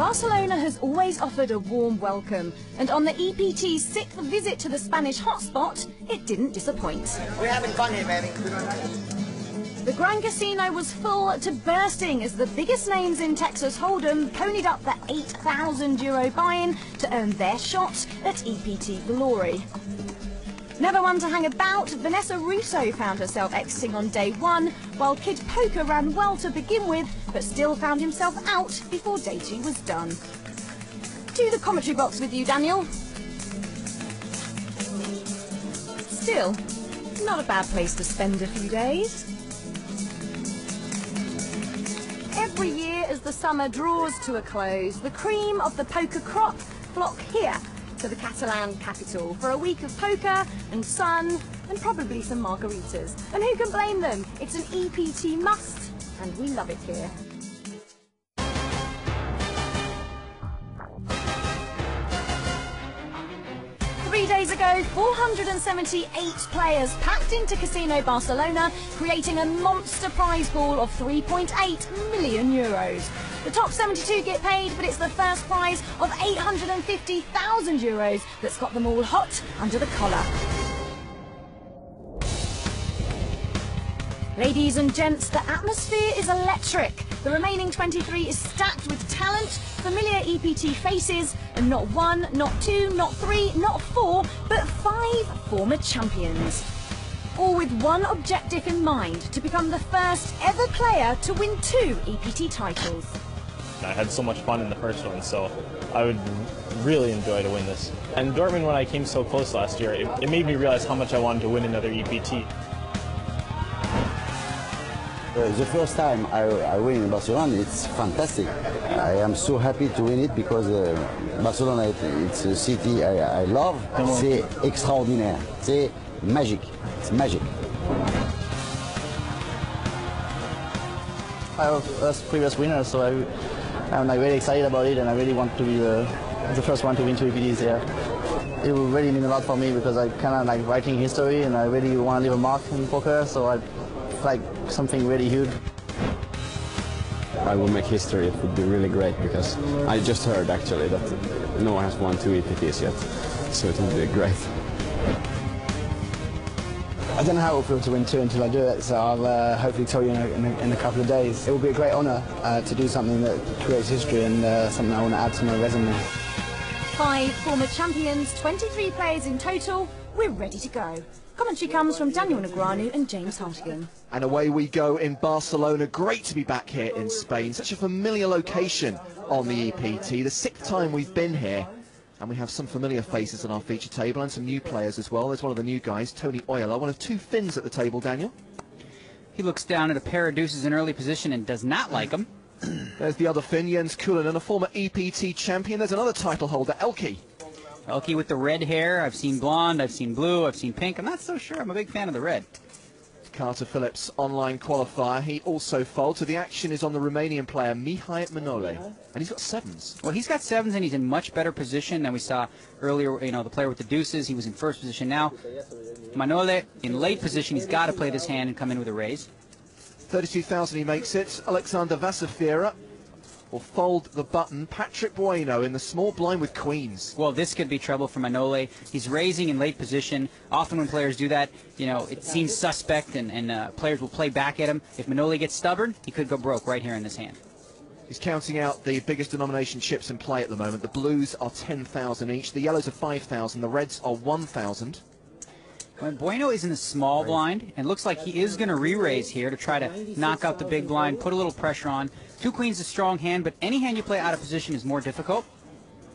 Barcelona has always offered a warm welcome, and on the EPT's 6th visit to the Spanish hotspot, it didn't disappoint. We're having fun here, baby. The Grand Casino was full to bursting as the biggest names in Texas Hold'em ponied up the €8,000 buy-in to earn their shot at EPT glory. Never one to hang about, Vanessa Russo found herself exiting on day one, while Kid Poker ran well to begin with, but still found himself out before day two was done. To the commentary box with you, Daniel. Still, not a bad place to spend a few days. Every year as the summer draws to a close, the cream of the poker crop flock here to the Catalan capital for a week of poker and sun and probably some margaritas. And who can blame them? It's an EPT must, and we love it here. Days ago, 478 players packed into Casino Barcelona, creating a monster prize pool of €3.8 million. The top 72 get paid, but it's the first prize of €850,000 that's got them all hot under the collar. Ladies and gents, the atmosphere is electric. The remaining 23 is stacked with talent, familiar EPT faces, and not one, not two, not three, not four, but 5 former champions. All with one objective in mind, to become the first ever player to win 2 EPT titles. I had so much fun in the first one, so I would really enjoy to win this. And Dortmund, when I came so close last year, it made me realize how much I wanted to win another EPT. The first time I win in Barcelona, it's fantastic. I am so happy to win it because Barcelona, it's a city I love. C'est extraordinaire. C'est magic. It's magic. I was previous winner, so I'm like really excited about it, and I really want to be the first one to win 2 EPTs here. It will really mean a lot for me because I kind of like writing history, and I really want to leave a mark in poker, so I like something really huge. I will make history. It would be really great because I just heard actually that no one has won 2 EPTs yet, so it would be great. I don't know how it will feel to win 2 until I do it, so I'll hopefully tell you in a couple of days. It will be a great honour to do something that creates history and something I want to add to my resume. 5 former champions, 23 players in total. We're ready to go. Commentary comes from Daniel Negreanu and James Hartigan. And away we go in Barcelona. Great to be back here in Spain. Such a familiar location on the EPT. The 6th time we've been here. And we have some familiar faces on our feature table and some new players as well. There's one of the new guys, Tony Oyala, one of 2 Finns at the table, Daniel. He looks down at a pair of deuces in early position and does not like them. There's the other Finn, Jens Kulinen, a former EPT champion. There's another title holder, Elke. Elke with the red hair. I've seen blonde, I've seen blue, I've seen pink. I'm not so sure. I'm a big fan of the red. Carter Phillips, online qualifier. He also folds. So the action is on the Romanian player, Mihai Manole. And he's got 7s. Well, he's got 7s, and he's in much better position than we saw earlier. You know, the player with the deuces, he was in first position now. Manole, in late position, he's got to play this hand and come in with a raise. 32,000 he makes it. Alexander Vasafira will fold the button. Patrick Bueno in the small blind with queens. Well, this could be trouble for Manole. He's raising in late position. Often when players do that, you know, it seems suspect, and players will play back at him. If Manole gets stubborn, he could go broke right here in this hand. He's counting out the biggest denomination chips in play at the moment. The blues are 10,000 each. The yellows are 5,000. The reds are 1,000. When Bueno is in the small blind, and looks like he is going to re-raise here to try to knock out the big blind, put a little pressure on. 2 queens is a strong hand, but any hand you play out of position is more difficult.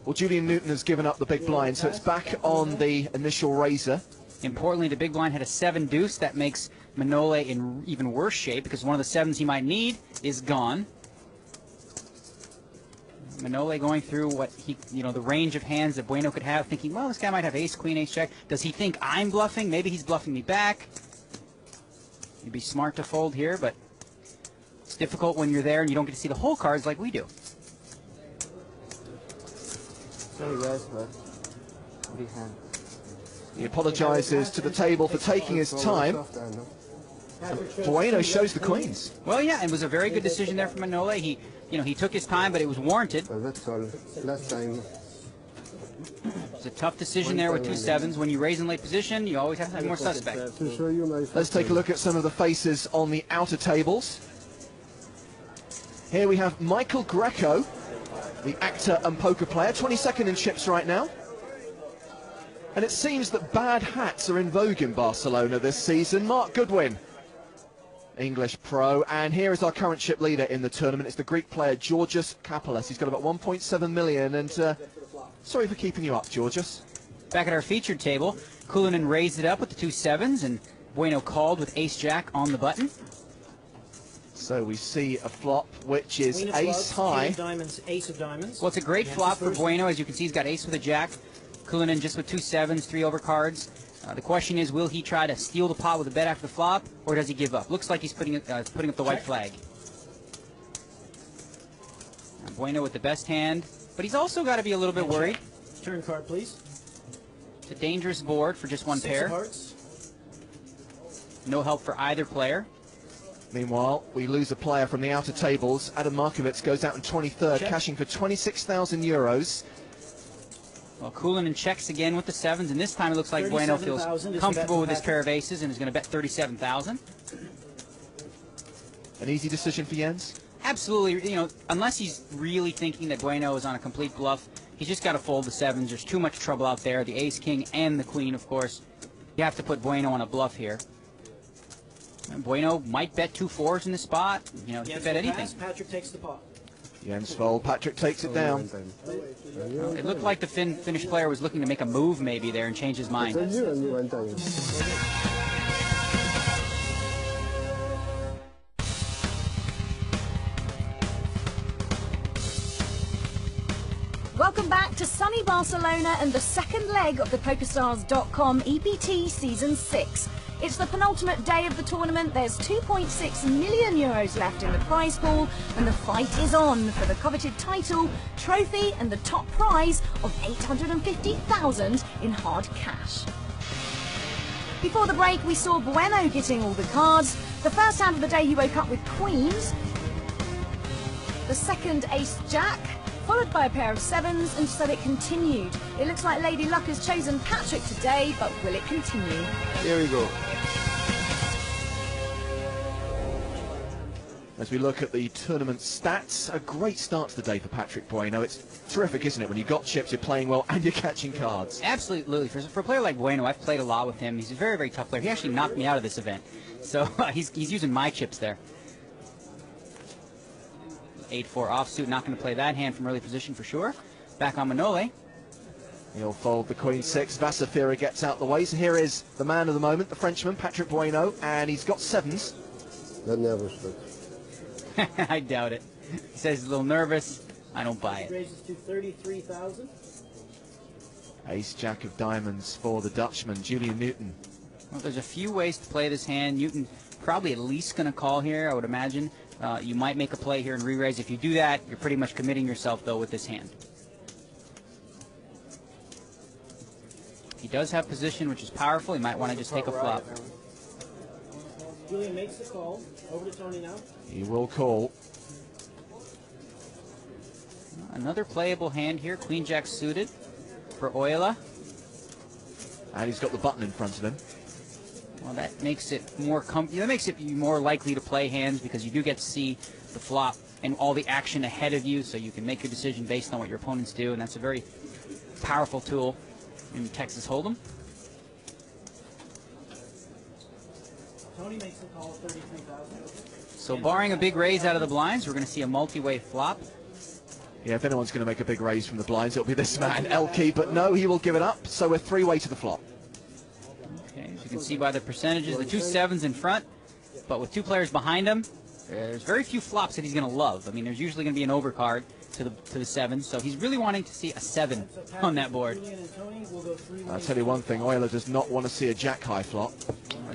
Well, Julian Newton has given up the big blind, so it's back on the initial raiser. Importantly, the big blind had a 7 deuce. That makes Manole in even worse shape because one of the 7s he might need is gone. Manole going through what he, you know, the range of hands that Bueno could have, thinking, well, this guy might have ace, queen, ace, check. Does he think I'm bluffing? Maybe he's bluffing me back. It'd be smart to fold here, but it's difficult when you're there and you don't get to see the whole cards like we do. Sorry guys, but big hand. He apologises to the table for taking his time. Bueno shows the queens. Well, yeah, it was a very good decision there from Manole. He you know, he took his time, but it was warranted. That's all. Last time. It's a tough decision there with 2 sevens. When you raise in late position, you always have to have more suspect. To show you my Let's take a look at some of the faces on the outer tables. Here we have Michael Greco, the actor and poker player, 22nd in chips right now. And it seems that bad hats are in vogue in Barcelona this season. Mark Goodwin, English pro, and here is our current chip leader in the tournament. It's the Greek player Georgios Kapoulas. He's got about 1.7 million, and sorry for keeping you up, Georgios. Back at our featured table, Kulinen raised it up with the 2 sevens, and Bueno called with ace-jack on the button. So we see a flop which is Queen of ace clubs, high. King of diamonds, ace of diamonds. Well, it's a great flop for Bueno. As you can see, he's got ace with a jack. Kulinen just with 2 sevens, 3 overcards. The question is, will he try to steal the pot with a bet after the flop, or does he give up? Looks like he's putting up the white flag. Bueno with the best hand, but he's also got to be a little bit worried. Turn card, please. It's a dangerous board for just one 6 pair. of hearts. No help for either player. Meanwhile, we lose a player from the outer tables. Adam Markovits goes out in 23rd, cashing for 26,000 euros. Well, Kulinen checks again with the sevens, and this time it looks like Bueno feels comfortable with his pair of aces and is going to bet 37,000. An easy decision for Jens? Absolutely. You know, unless he's really thinking that Bueno is on a complete bluff, he's just got to fold the sevens. There's too much trouble out there. The ace, king, and the queen, of course. You have to put Bueno on a bluff here. And Bueno might bet 2 4s in the spot. You know, he could bet anything. Patrick takes the pot. Jens fold, Patrick takes it down. It looked like the Finnish player was looking to make a move maybe there and change his mind. Welcome back to sunny Barcelona and the second leg of the PokerStars.com EPT Season 6. It's the penultimate day of the tournament. There's 2.6 million euros left in the prize pool, and the fight is on for the coveted title, trophy, and the top prize of 850,000 in hard cash. Before the break, we saw Bueno getting all the cards. The first hand of the day, he woke up with queens. The second, ace-jack, followed by a pair of sevens, and so it continued. It looks like Lady Luck has chosen Patrick today, but will it continue? Here we go. As we look at the tournament stats, a great start to the day for Patrick Bueno. It's terrific, isn't it? When you've got chips, you're playing well, and you're catching cards. Absolutely. For a player like Bueno, I've played a lot with him. He's a very, very tough player. He actually knocked me out of this event. So he's using my chips there. 8-4 offsuit, not going to play that hand from early position for sure. Back on Manole. He'll fold the queen 6. Vasafira gets out the way. So here is the man of the moment, the Frenchman, Patrick Bueno, and he's got sevens. Not nervous, but I doubt it. He says he's a little nervous. I don't buy it. Raises to 33,000. Ace-jack of diamonds for the Dutchman, Julian Newton. Well, there's a few ways to play this hand. Newton probably at least going to call here, I would imagine. You might make a play here and re-raise. If you do that, you're pretty much committing yourself, though, with this hand. He does have position, which is powerful. He might want to just take a flop. Julian makes the call. Over to Tony now. He will call. Another playable hand here. Queen-jack suited for Oila. And he's got the button in front of him. Well, that makes it more that makes it more likely to play hands because you do get to see the flop and all the action ahead of you, so you can make your decision based on what your opponents do, and that's a very powerful tool in Texas Hold'em. Tony makes the call, 33,000. So barring a big raise out of the blinds, we're going to see a multi-way flop. Yeah, if anyone's going to make a big raise from the blinds, it'll be this man, Elke, but no, he will give it up, so we're 3-way to the flop. Okay, as you can see by the percentages, the 2 sevens in front, but with 2 players behind him, there's very few flops that he's going to love. I mean, there's usually going to be an overcard to the sevens, so he's really wanting to see a 7 on that board. I'll tell you one thing, Euler does not want to see a jack-high flop.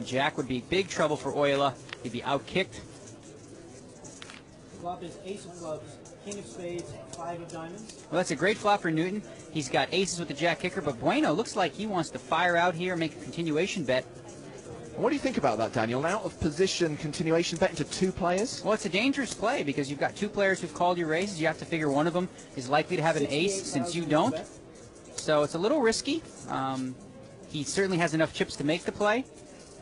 Jack would be big trouble for Euler. He'd be out-kicked. Flop is ace of clubs, king of spades, 5 of diamonds. Well, that's a great flop for Newton. He's got aces with the jack kicker, but Bueno looks like he wants to fire out here, make a continuation bet. What do you think about that, Daniel? Out of position continuation bet into 2 players? Well, it's a dangerous play because you've got 2 players who've called your raises. You have to figure one of them is likely to have an ace since you don't. So it's a little risky. He certainly has enough chips to make the play.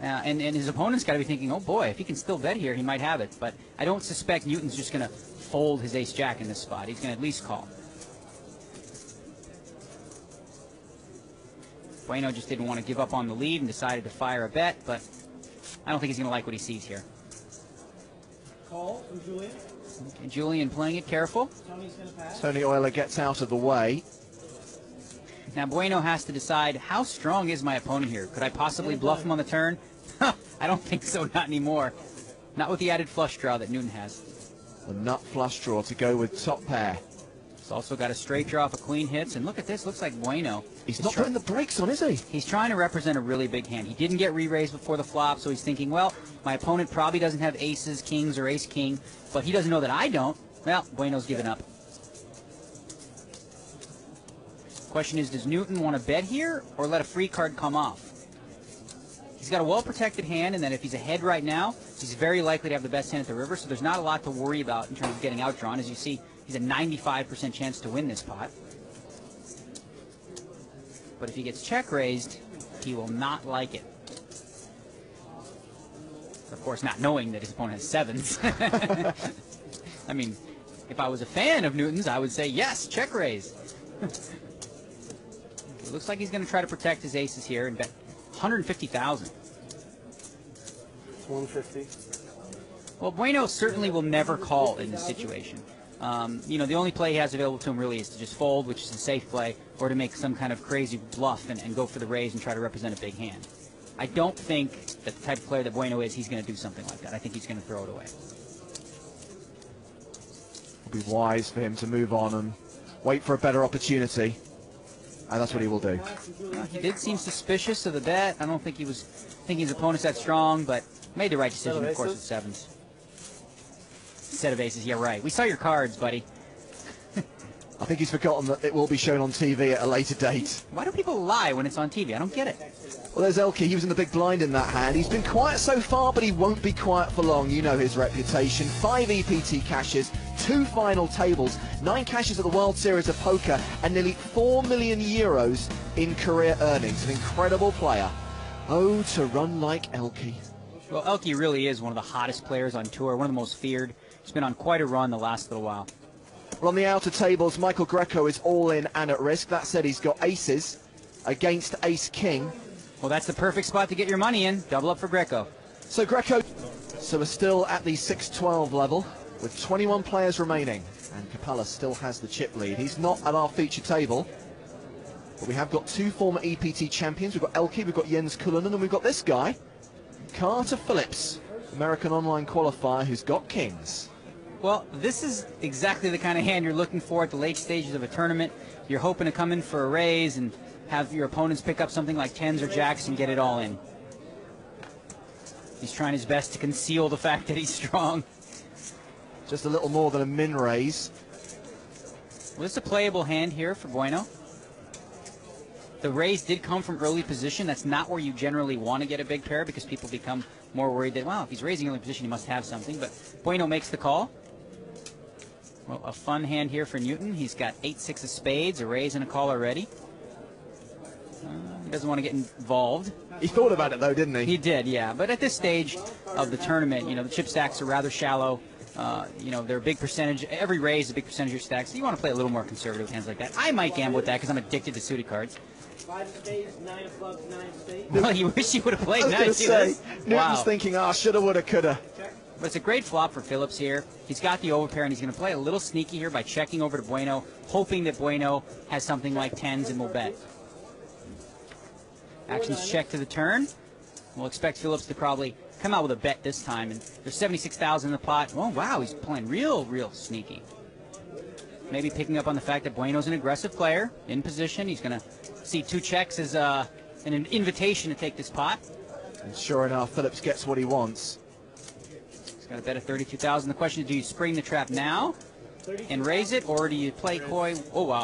And his opponent's got to be thinking, oh boy, if he can still bet here, he might have it. But I don't suspect Newton's just going to fold his ace-jack in this spot. He's going to at least call. Bueno just didn't want to give up on the lead and decided to fire a bet, but I don't think he's going to like what he sees here. Call from Julian. Okay, Julian playing it careful. Tony's going to pass. Tony Euler gets out of the way. Now Bueno has to decide, how strong is my opponent here? Could I possibly bluff him on the turn? I don't think so, not anymore. Not with the added flush draw that Newton has. The nut flush draw to go with top pair. He's also got a straight draw if a queen hits, and look at this, looks like Bueno. He's not putting the brakes on, is he? He's trying to represent a really big hand. He didn't get re-raised before the flop, so he's thinking, well, my opponent probably doesn't have aces, kings, or ace-king, but he doesn't know that I don't. Well, Bueno's given up. Question is, does Newton want to bet here or let a free card come off? He's got a well-protected hand, and then if he's ahead right now, he's very likely to have the best hand at the river, so there's not a lot to worry about in terms of getting outdrawn. As you see, he's a 95% chance to win this pot. But if he gets check-raised, he will not like it. Of course, not knowing that his opponent has sevens. I mean, if I was a fan of Newton's, I would say, yes, check-raise. It looks like he's going to try to protect his aces here and bet 150,000. 150. Well, Bueno certainly will never call in this situation. You know, the only play he has available to him really is to just fold, which is a safe play, or to make some kind of crazy bluff and go for the raise and try to represent a big hand. I don't think that the type of player that Bueno is, he's going to do something like that. I think he's going to throw it away. It'll be wise for him to move on and wait for a better opportunity. And that's what he will do. He did seem suspicious of the bet. I don't think he was thinking his opponent's that strong, but made the right decision, of course, with sevens. Set of aces, yeah, right. We saw your cards, buddy. I think he's forgotten that it will be shown on TV at a later date. Why do people lie when it's on TV? I don't get it. Well, there's Elke. He was in the big blind in that hand. He's been quiet so far, but he won't be quiet for long. You know his reputation. 5 EPT cashes, 2 final tables, 9 cashes at the World Series of Poker, and nearly 4 million euros in career earnings. An incredible player. Oh, to run like Elke. Well, Elke really is one of the hottest players on tour, one of the most feared. He's been on quite a run the last little while. Well, on the outer tables, Michael Greco is all in and at risk. That said, he's got aces against ace-king. Well, that's the perfect spot to get your money in. Double up for Greco. So Greco, we're still at the 6-12 level with 21 players remaining. And Capella still has the chip lead. He's not at our feature table. But we have got 2 former EPT champions. We've got Elke, we've got Jens Kullonen, and we've got this guy, Carter Phillips, American online qualifier who's got kings. Well, this is exactly the kind of hand you're looking for at the late stages of a tournament. You're hoping to come in for a raise and have your opponents pick up something like 10s or jacks and get it all in. He's trying his best to conceal the fact that he's strong. Just a little more than a min raise. Well, this is a playable hand here for Bueno. The raise did come from early position. That's not where you generally want to get a big pair because people become more worried that, well, if he's raising early position, he must have something. But Bueno makes the call. Well, a fun hand here for Newton. He's got 8-6 of spades, a raise and a call already. He doesn't want to get involved. He thought about it, though, didn't he? He did, yeah. But at this stage of the tournament, you know, the chip stacks are rather shallow. You know, they're a big percentage. Every raise is a big percentage of your stacks. So you want to play a little more conservative with hands like that. I might gamble with that because I'm addicted to suited cards. 5 of spades, 9 of clubs, 9 of spades. Well, you wish you would have played 9 I was going to say, Newton's wow. thinking, shoulda, woulda, coulda. But it's a great flop for Phillips here. He's got the overpair, and he's going to play a little sneaky here by checking over to Bueno, hoping that Bueno has something like 10s and will bet. Actions check to the turn. We'll expect Phillips to probably come out with a bet this time. And there's 76,000 in the pot. Oh, wow, he's playing real sneaky. Maybe picking up on the fact that Bueno's an aggressive player, in position. He's going to see 2 checks as an invitation to take this pot. And sure enough, Phillips gets what he wants. He's got a bet of 32,000. The question is, do you spring the trap now and raise it, or do you play coy? Oh, wow.